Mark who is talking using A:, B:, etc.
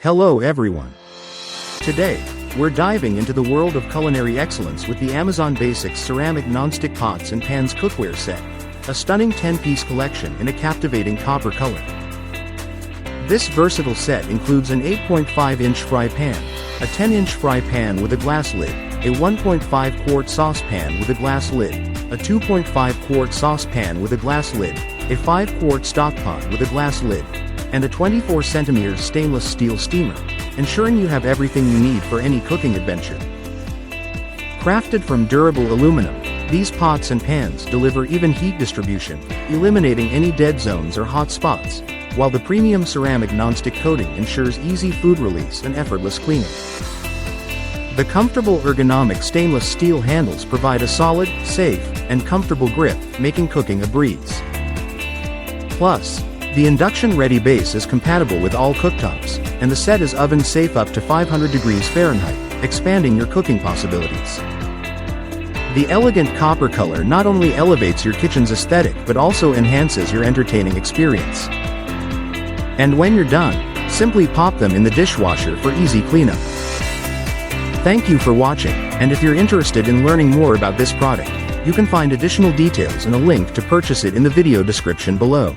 A: Hello everyone. Today, we're diving into the world of culinary excellence with the Amazon Basics ceramic non-stick pots and pans cookware set, a stunning 10-piece collection in a captivating copper color. This versatile set includes an 8.5-inch fry pan, a 10-inch fry pan with a glass lid, a 1.5-quart saucepan with a glass lid, a 2.5-quart saucepan with a glass lid, a 5-quart stock pot with a glass lid, and a 24-centimeter stainless steel steamer, ensuring you have everything you need for any cooking adventure. Crafted from durable aluminum, these pots and pans deliver even heat distribution, eliminating any dead zones or hot spots, while the premium ceramic non-stick coating ensures easy food release and effortless cleaning. The comfortable ergonomic stainless steel handles provide a solid, safe, and comfortable grip, making cooking a breeze. Plus, the induction-ready base is compatible with all cooktops, and the set is oven-safe up to 500 degrees Fahrenheit, expanding your cooking possibilities. The elegant copper color not only elevates your kitchen's aesthetic but also enhances your entertaining experience. And when you're done, simply pop them in the dishwasher for easy cleanup. Thank you for watching, and if you're interested in learning more about this product, you can find additional details and a link to purchase it in the video description below.